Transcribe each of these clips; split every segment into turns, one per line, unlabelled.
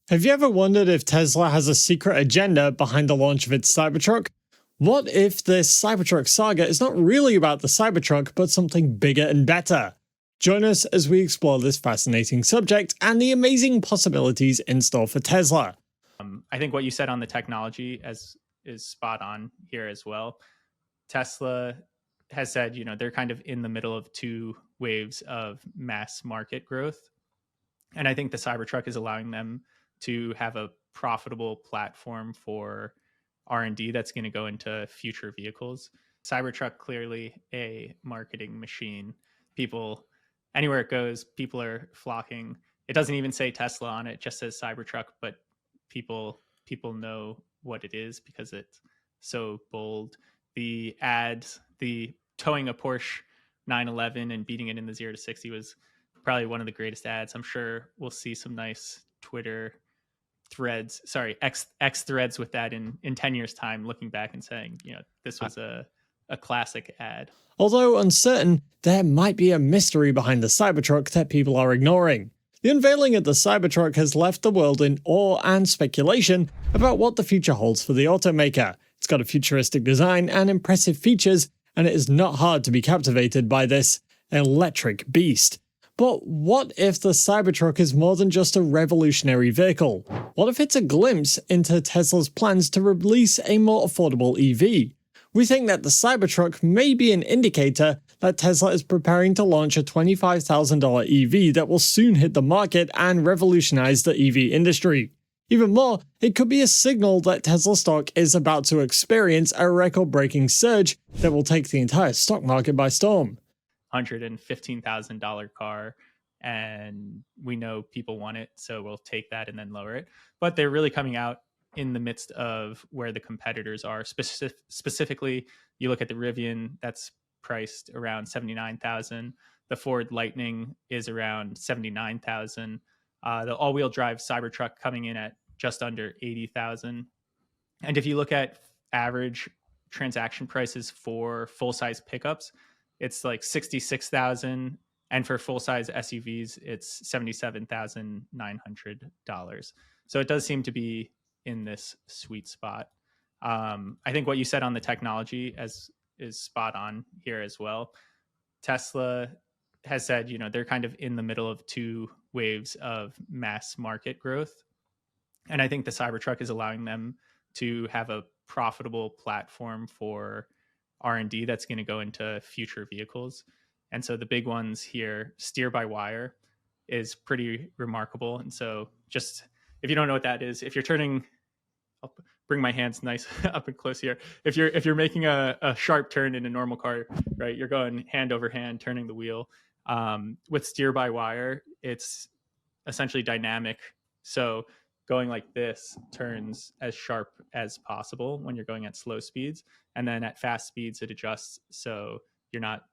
Have you ever wondered if Tesla has a secret agenda behind the launch of its Cybertruck? What if this Cybertruck saga is not really about the Cybertruck, but something bigger and better? Join us as we explore this fascinating subject and the amazing possibilities in store for Tesla.
I think what you said on the technology is spot on here as well. Tesla has said, they're kind of in the middle of two waves of mass market growth. And I think the Cybertruck is allowing them to have a profitable platform for R&D that's going to go into future vehicles. Cybertruck, clearly a marketing machine. People, anywhere it goes, people are flocking. It doesn't even say Tesla on it, it just says Cybertruck, but people know what it is because it's so bold. The ads, the towing a Porsche 911 and beating it in the 0 to 60 was probably one of the greatest ads. I'm sure we'll see some nice Twitter threads, X threads with that in 10 years time, looking back and saying, this was a classic ad.
Although uncertain, there might be a mystery behind the Cybertruck that people are ignoring. The unveiling of the Cybertruck has left the world in awe and speculation about what the future holds for the automaker. It's got a futuristic design and impressive features, and it is not hard to be captivated by this electric beast. But what if the Cybertruck is more than just a revolutionary vehicle? What if it's a glimpse into Tesla's plans to release a more affordable EV? We think that the Cybertruck may be an indicator that Tesla is preparing to launch a $25,000 EV that will soon hit the market and revolutionize the EV industry. Even more, it could be a signal that Tesla stock is about to experience a record-breaking surge that will take the entire stock market by storm.
$115,000 car, and we know people want it, so we'll take that and then lower it. But they're really coming out in the midst of where the competitors are. Specifically, you look at the Rivian, that's priced around $79,000. The Ford Lightning is around $79,000. The all-wheel drive Cybertruck coming in at just under $80,000. And if you look at average transaction prices for full-size pickups, it's like $66,000, and for full-size SUVs, it's $77,900. So it does seem to be in this sweet spot. I think what you said on the technology is spot on here as well. Tesla has said, they're kind of in the middle of two waves of mass market growth. And I think the Cybertruck is allowing them to have a profitable platform for R&D that's going to go into future vehicles. And so the big ones here, steer-by-wire is pretty remarkable. And so just, if you don't know what that is, if you're turning, I'll bring my hands nice up and close here. If you're making a sharp turn in a normal car, right, you're going hand over hand, turning the wheel. With steer-by-wire, it's essentially dynamic. So going like this turns as sharp as possible when you're going at slow speeds. And then at fast speeds, it adjusts so you're not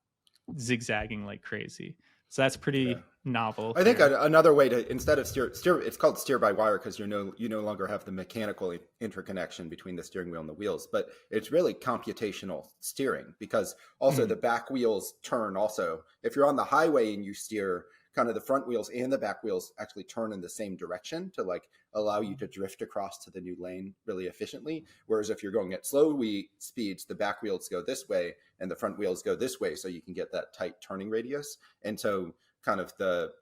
zigzagging like crazy. So that's pretty novel.
I think another way to, instead of steer, it's called steer by wire because you no longer have the mechanical interconnection between the steering wheel and the wheels, but it's really computational steering because also the back wheels turn also. If you're on the highway and you steer, kind of the front wheels and the back wheels actually turn in the same direction to like allow you to drift across to the new lane really efficiently. Whereas if you're going at slow speeds, the back wheels go this way and the front wheels go this way. So you can get that tight turning radius. And so kind of the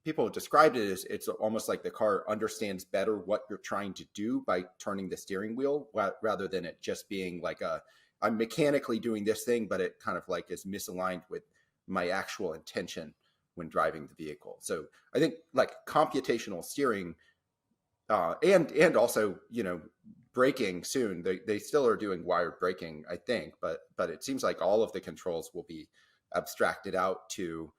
people have described it as it's almost like the car understands better what you're trying to do by turning the steering wheel rather than it just being like I'm mechanically doing this thing, but it kind of like is misaligned with my actual intention when driving the vehicle. So I think like computational steering and also, braking soon, they still are doing wired braking, I think, but it seems like all of the controls will be abstracted out to,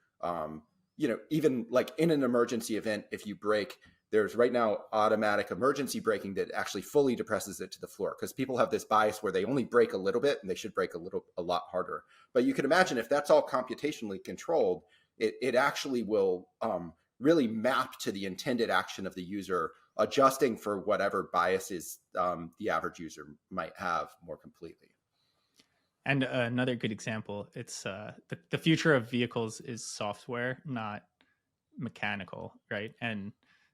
even like in an emergency event, if you brake, there's right now automatic emergency braking that actually fully depresses it to the floor because people have this bias where they only brake a little bit and they should brake a lot harder. But you can imagine if that's all computationally controlled, it actually will really map to the intended action of the user, adjusting for whatever biases the average user might have more completely.
And another good example, it's the future of vehicles is software, not mechanical, right? And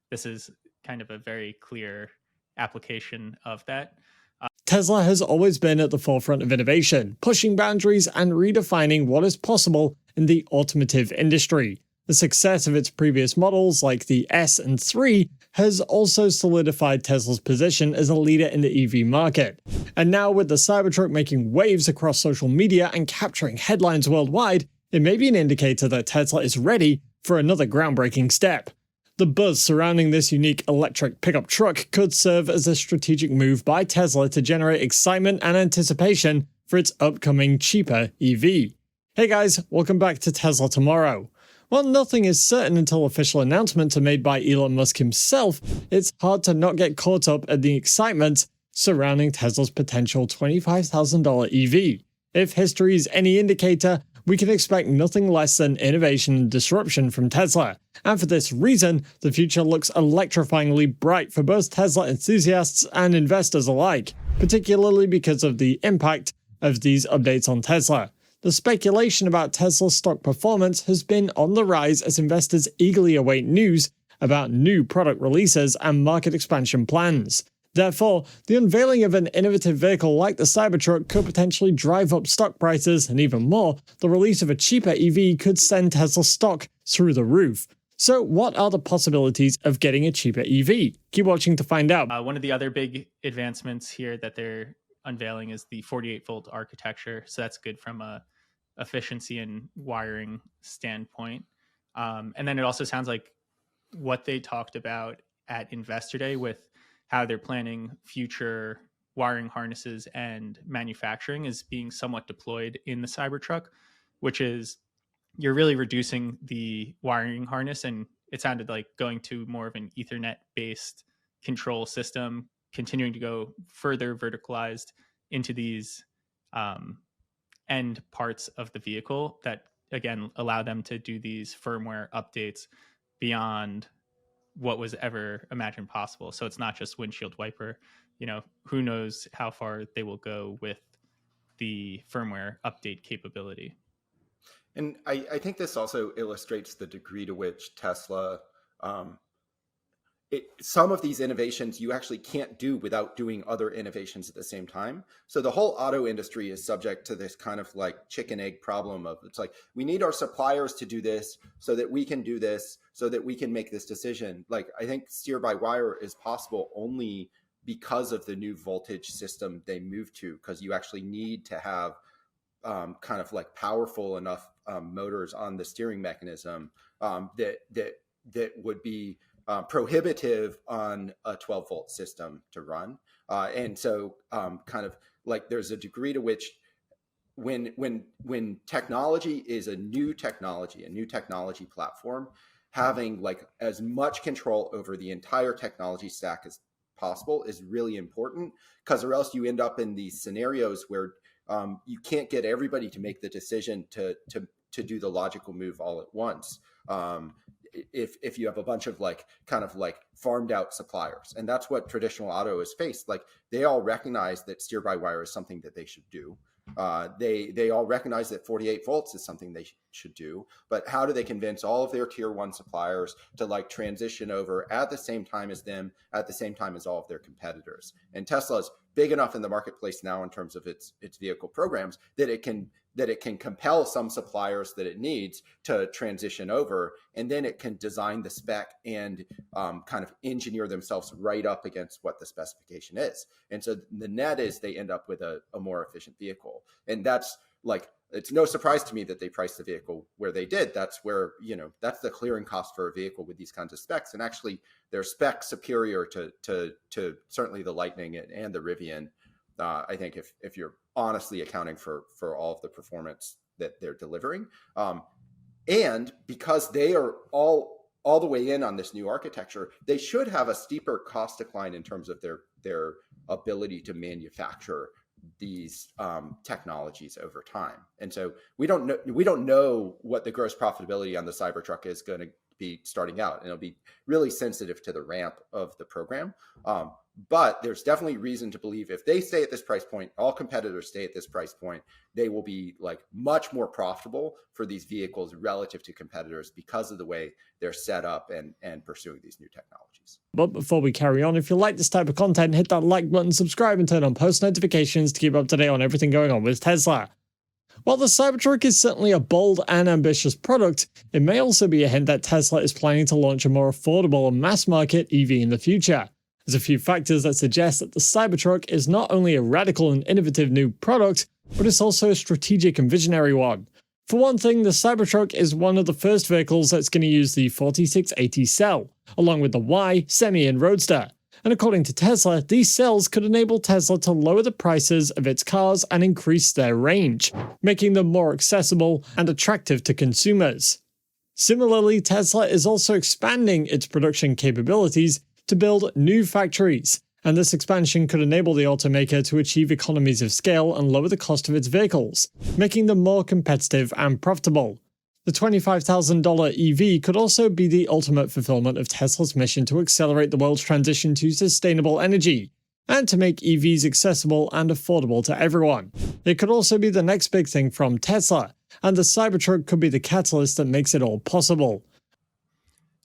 this is kind of a very clear application of that.
Tesla has always been at the forefront of innovation, pushing boundaries and redefining what is possible in the automotive industry. The success of its previous models, like the S and 3, has also solidified Tesla's position as a leader in the EV market. And now, with the Cybertruck making waves across social media and capturing headlines worldwide, it may be an indicator that Tesla is ready for another groundbreaking step. The buzz surrounding this unique electric pickup truck could serve as a strategic move by Tesla to generate excitement and anticipation for its upcoming cheaper EV. Hey guys, welcome back to Tesla Tomorrow. While nothing is certain until official announcements are made by Elon Musk himself, it's hard to not get caught up at the excitement surrounding Tesla's potential $25,000 EV. If history is any indicator, we can expect nothing less than innovation and disruption from Tesla. And for this reason, the future looks electrifyingly bright for both Tesla enthusiasts and investors alike, particularly because of the impact of these updates on Tesla. The speculation about Tesla's stock performance has been on the rise as investors eagerly await news about new product releases and market expansion plans. Therefore, the unveiling of an innovative vehicle like the Cybertruck could potentially drive up stock prices, and even more, the release of a cheaper EV could send Tesla stock through the roof. So what are the possibilities of getting a cheaper EV? Keep watching to find out.
One of the other big advancements here that they're unveiling is the 48-volt architecture. So that's good from a efficiency and wiring standpoint. And then it also sounds like what they talked about at Investor Day with how they're planning future wiring harnesses and manufacturing is being somewhat deployed in the Cybertruck, which is you're really reducing the wiring harness, and it sounded like going to more of an Ethernet based control system, continuing to go further verticalized into these end parts of the vehicle that again allow them to do these firmware updates beyond what was ever imagined possible. So it's not just windshield wiper, who knows how far they will go with the firmware update capability.
And I think this also illustrates the degree to which Tesla, some of these innovations you actually can't do without doing other innovations at the same time. So the whole auto industry is subject to this kind of like chicken egg problem of, it's like, we need our suppliers to do this so that we can do this, so that we can make this decision. Like, I think steer by wire is possible only because of the new voltage system they moved to, because you actually need to have kind of like powerful enough motors on the steering mechanism that would be prohibitive on a 12-volt system to run. And so kind of like there's a degree to which when technology is a new technology platform, having like as much control over the entire technology stack as possible is really important, because or else you end up in these scenarios where you can't get everybody to make the decision to do the logical move all at once. If you have a bunch of like kind of like farmed out suppliers, and that's what traditional auto has faced. Like they all recognize that steer by wire is something that they should do. They all recognize that 48 volts is something they should do, but how do they convince all of their tier one suppliers to like transition over at the same time as them, at the same time as all of their competitors? And Tesla's big enough in the marketplace now in terms of its vehicle programs that it can compel some suppliers that it needs to transition over, and then it can design the spec and kind of engineer themselves right up against what the specification is. And so the net is they end up with a more efficient vehicle. And that's like, it's no surprise to me that they priced the vehicle where they did. That's where, that's the clearing cost for a vehicle with these kinds of specs. And actually they're specs superior to certainly the Lightning and the Rivian. I think if you're honestly accounting for all of the performance that they're delivering. And because they are all the way in on this new architecture, they should have a steeper cost decline in terms of their ability to manufacture these technologies over time. And so we don't know what the gross profitability on the Cybertruck is going be starting out, and it'll be really sensitive to the ramp of the program. But there's definitely reason to believe if they stay at this price point, all competitors stay at this price point, they will be like much more profitable for these vehicles relative to competitors because of the way they're set up and pursuing these new technologies.
But before we carry on, if you like this type of content, hit that like button, subscribe, and turn on post notifications to keep up to date on everything going on with Tesla. While the Cybertruck is certainly a bold and ambitious product, it may also be a hint that Tesla is planning to launch a more affordable and mass-market EV in the future. There's a few factors that suggest that the Cybertruck is not only a radical and innovative new product, but it's also a strategic and visionary one. For one thing, the Cybertruck is one of the first vehicles that's going to use the 4680 cell, along with the Y, Semi, and Roadster. And according to Tesla, these cells could enable Tesla to lower the prices of its cars and increase their range, making them more accessible and attractive to consumers. Similarly, Tesla is also expanding its production capabilities to build new factories, and this expansion could enable the automaker to achieve economies of scale and lower the cost of its vehicles, making them more competitive and profitable. The $25,000 EV could also be the ultimate fulfillment of Tesla's mission to accelerate the world's transition to sustainable energy, and to make EVs accessible and affordable to everyone. It could also be the next big thing from Tesla, and the Cybertruck could be the catalyst that makes it all possible.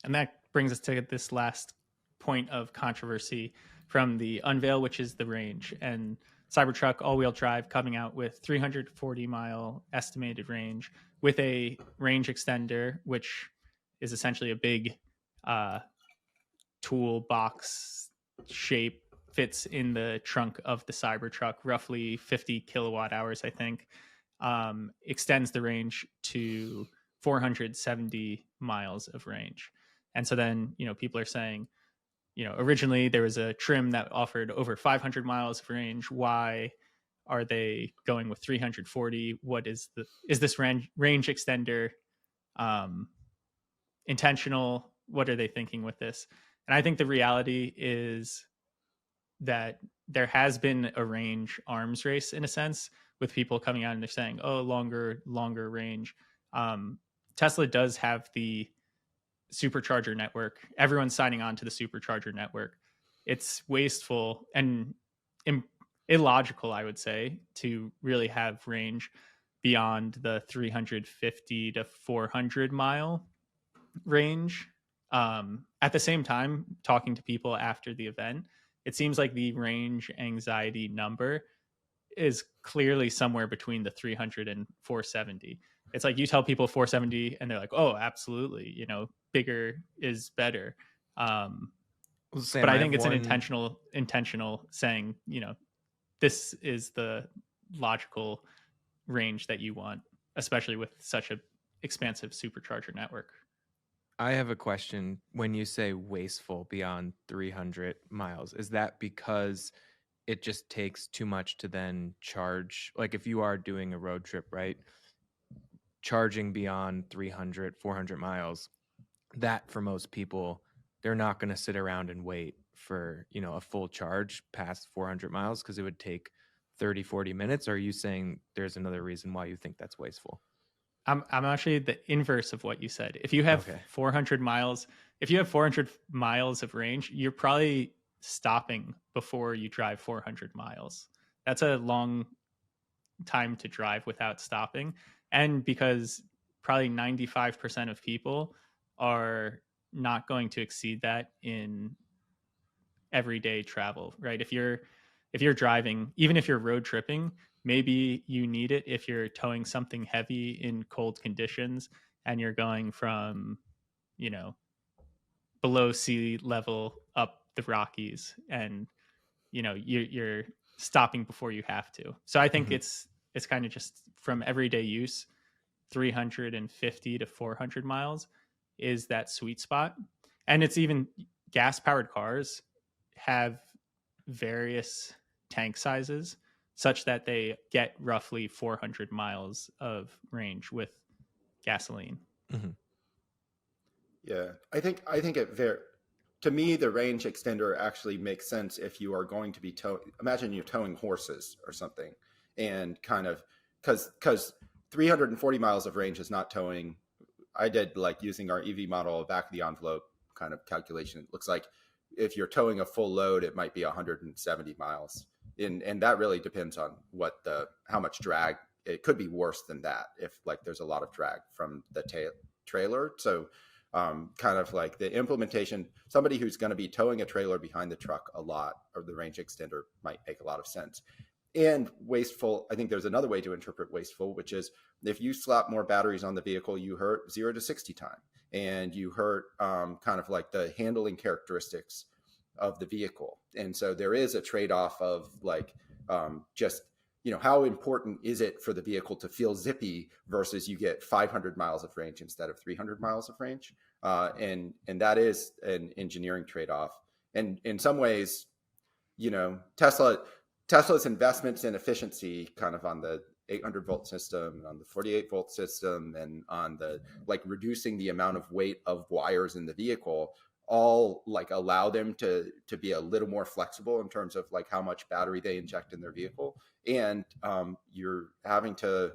And that brings us to this last point of controversy from the unveil, which is the range. And Cybertruck all-wheel drive coming out with 340-mile estimated range with a range extender, which is essentially a big toolbox shape, fits in the trunk of the Cybertruck, roughly 50 kilowatt hours, I think, extends the range to 470 miles of range. And so then, people are saying, originally there was a trim that offered over 500 miles of range. Why are they going with 340? Is this range extender intentional? What are they thinking with this? And I think the reality is that there has been a range arms race in a sense, with people coming out and they're saying, oh, longer range. Tesla does have the supercharger network. Everyone's signing on to the supercharger network. It's wasteful and illogical, I would say, to really have range beyond the 350 to 400 mile range. At the same time, talking to people after the event, it seems like the range anxiety number is clearly somewhere between the 300 and 470. It's like you tell people 470 and they're like, oh, absolutely, bigger is better. But I think it's an intentional saying, this is the logical range that you want, especially with such a expansive supercharger network.
I have a question. When you say wasteful beyond 300 miles, is that because it just takes too much to then charge? Like if you are doing a road trip, right? Charging beyond 300, 400 miles, that for most people, they're not going to sit around and wait for, a full charge past 400 miles because it would take 30, 40 minutes. Or are you saying there's another reason why you think that's wasteful?
I'm actually the inverse of what you said. If you have 400 miles, of range, you're probably stopping before you drive 400 miles. That's a long time to drive without stopping. And because probably 95% of people are not going to exceed that in everyday travel, right? If you're driving, even if you're road tripping, maybe you need it if you're towing something heavy in cold conditions and you're going from, below sea level up the Rockies and, you're stopping before you have to. So I think it's kind of just from everyday use, 350 to 400 miles is that sweet spot. And it's even gas-powered cars have various tank sizes such that they get roughly 400 miles of range with gasoline.
Mm-hmm.
Yeah, I think to me, the range extender actually makes sense if you are going to be imagine you're towing horses or something, and kind of because 340 miles of range is not towing I did like using our EV model, back of the envelope kind of calculation. It looks like if you're towing a full load, it might be 170 miles. And that really depends on how much drag. It could be worse than that if like there's a lot of drag from the trailer. So kind of like the implementation, somebody who's going to be towing a trailer behind the truck a lot, or the range extender, might make a lot of sense. And wasteful, I think there's another way to interpret wasteful, which is if you slap more batteries on the vehicle, you hurt 0 to 60 time, and you hurt kind of like the handling characteristics of the vehicle. And so there is a trade-off of like just, how important is it for the vehicle to feel zippy versus you get 500 miles of range instead of 300 miles of range. And that is an engineering trade-off. And in some ways, Tesla's investments in efficiency, kind of on the 800 volt system, on the 48 volt system, and on the like reducing the amount of weight of wires in the vehicle, all like allow them to be a little more flexible in terms of like how much battery they inject in their vehicle. And you're having to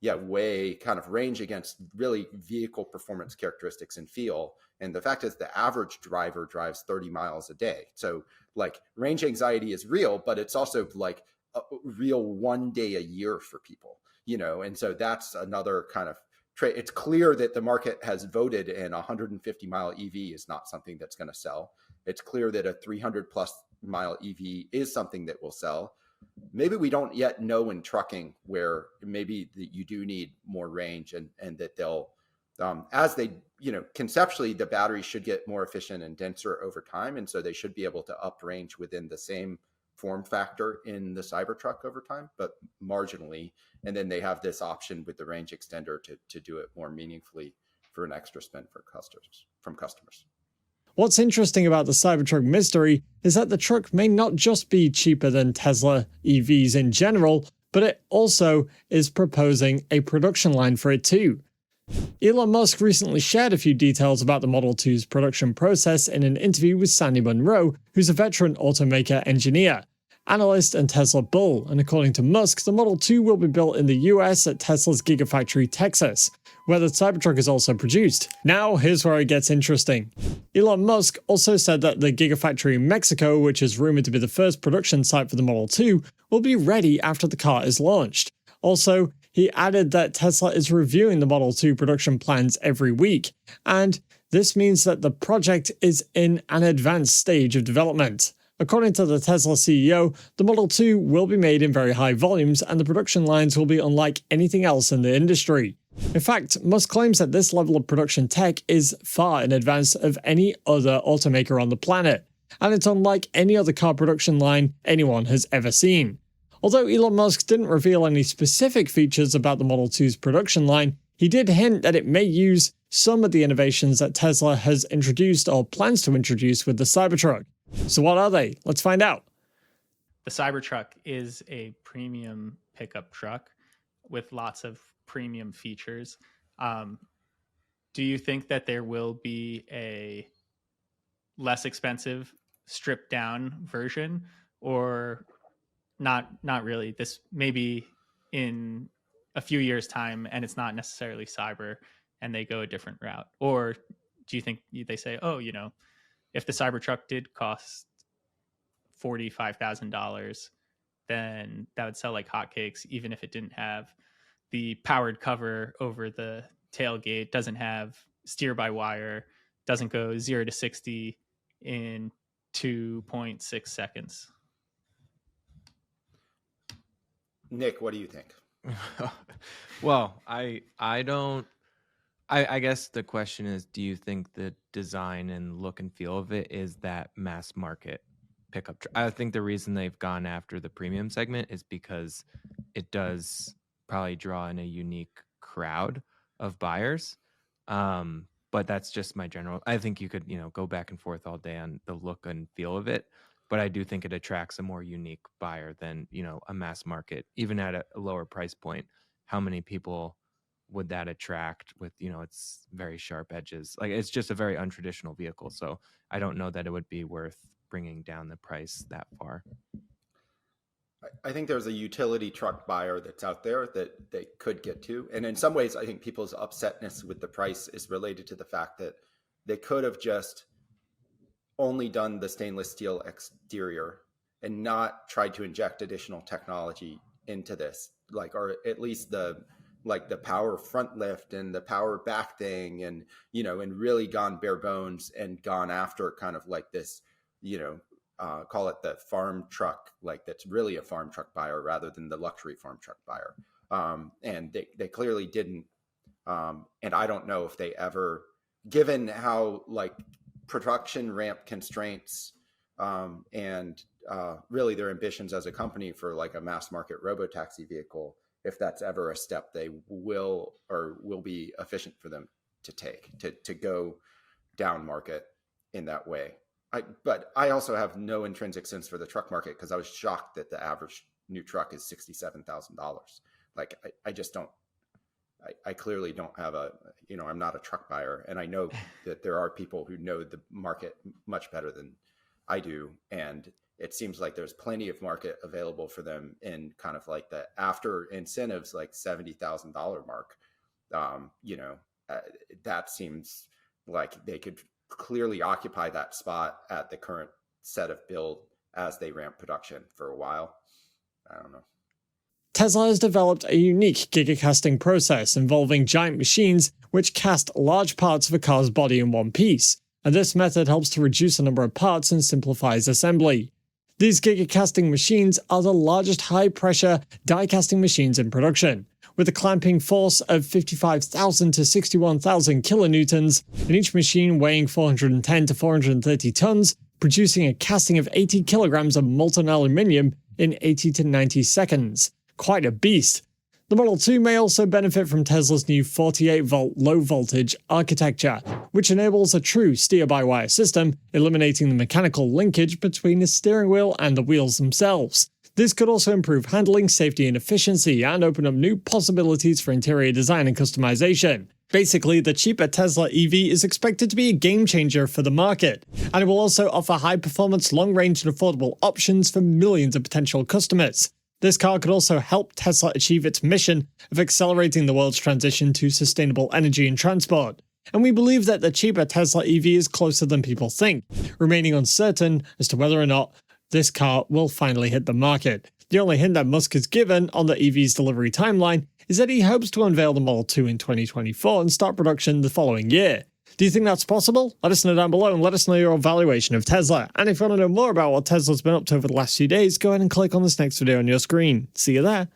weigh kind of range against really vehicle performance characteristics and feel. And the fact is the average driver drives 30 miles a day. So like range anxiety is real, but it's also like a real one day a year for people, and so that's another kind of trade. It's clear that the market has voted, and 150 mile EV is not something that's going to sell. It's clear that a 300 plus mile EV is something that will sell. Maybe we don't yet know in trucking where maybe you do need more range, and that they'll, as they, conceptually the batteries should get more efficient and denser over time. And so they should be able to up range within the same form factor in the Cybertruck over time, but marginally. And then they have this option with the range extender to do it more meaningfully for an extra spend from customers.
What's interesting about the Cybertruck mystery is that the truck may not just be cheaper than Tesla EVs in general, but it also is proposing a production line for it too. Elon Musk recently shared a few details about the Model 2's production process in an interview with Sandy Munro, who's a veteran automaker engineer, analyst and Tesla bull, and according to Musk, the Model 2 will be built in the US at Tesla's Gigafactory, Texas, where the Cybertruck is also produced. Now, here's where it gets interesting. Elon Musk also said that the Gigafactory in Mexico, which is rumored to be the first production site for the Model 2, will be ready after the car is launched. Also, he added that Tesla is reviewing the Model 2 production plans every week, and this means that the project is in an advanced stage of development. According to the Tesla CEO, the Model 2 will be made in very high volumes, and the production lines will be unlike anything else in the industry. In fact, Musk claims that this level of production tech is far in advance of any other automaker on the planet, and it's unlike any other car production line anyone has ever seen. Although Elon Musk didn't reveal any specific features about the Model 2's production line, he did hint that it may use some of the innovations that Tesla has introduced or plans to introduce with the Cybertruck. So what are they? Let's find out.
The Cybertruck is a premium pickup truck with lots of premium features. Do you think that there will be a less expensive, stripped down version, or not really? This maybe in a few years' time, and it's not necessarily Cyber, and they go a different route? Or do you think they say, oh, if the Cybertruck did cost $45,000, then that would sell like hotcakes, even if it didn't have the powered cover over the tailgate, doesn't have steer by wire, doesn't go 0 to 60 in 2.6 seconds?
Nick, what do you think?
Well, I guess the question is, do you think the design and look and feel of it is that mass market pickup truck? I think the reason they've gone after the premium segment is because it does probably draw in a unique crowd of buyers. But that's just my general. I think you could, go back and forth all day on the look and feel of it. But I do think it attracts a more unique buyer than, a mass market, even at a lower price point. How many people would that attract with, its very sharp edges? Like, it's just a very untraditional vehicle. So I don't know that it would be worth bringing down the price that far.
I think there's a utility truck buyer that's out there that they could get to. And in some ways, I think people's upsetness with the price is related to the fact that they could have just only done the stainless steel exterior and not tried to inject additional technology into this, like, or at least the power front lift and the power back thing, and, you know, and really gone bare bones and gone after kind of like this, you know, call it the farm truck, like that's really a farm truck buyer rather than the luxury farm truck buyer. And they clearly didn't. And I don't know if they ever, given how like production ramp constraints and really their ambitions as a company for like a mass market robotaxi vehicle, if that's ever a step they will be efficient for them to take, to go down market in that way. But I also have no intrinsic sense for the truck market, because I was shocked that the average new truck is $67,000. Like, I just don't, I clearly don't have a, you know, I'm not a truck buyer, and I know that there are people who know the market much better than I do. And it seems like there's plenty of market available for them in kind of like the after incentives, like $70,000 mark. You know, that seems like they could clearly occupy that spot at the current set of build as they ramp production for a while. I don't know.
Tesla has developed a unique gigacasting process involving giant machines which cast large parts of a car's body in one piece, and this method helps to reduce the number of parts and simplifies assembly. These gigacasting machines are the largest high-pressure die-casting machines in production, with a clamping force of 55,000 to 61,000 kilonewtons, and each machine weighing 410 to 430 tons, producing a casting of 80 kilograms of molten aluminium in 80 to 90 seconds. Quite a beast. The Model 2 may also benefit from Tesla's new 48-volt low-voltage architecture, which enables a true steer-by-wire system, eliminating the mechanical linkage between the steering wheel and the wheels themselves. This could also improve handling, safety, and efficiency, and open up new possibilities for interior design and customization. Basically, the cheaper Tesla EV is expected to be a game-changer for the market, and it will also offer high-performance, long-range, and affordable options for millions of potential customers. This car could also help Tesla achieve its mission of accelerating the world's transition to sustainable energy and transport. And we believe that the cheaper Tesla EV is closer than people think, remaining uncertain as to whether or not this car will finally hit the market. The only hint that Musk has given on the EV's delivery timeline is that he hopes to unveil the Model 2 in 2024 and start production the following year. Do you think that's possible? Let us know down below, and let us know your evaluation of Tesla. And if you want to know more about what Tesla's been up to over the last few days, go ahead and click on this next video on your screen. See you there.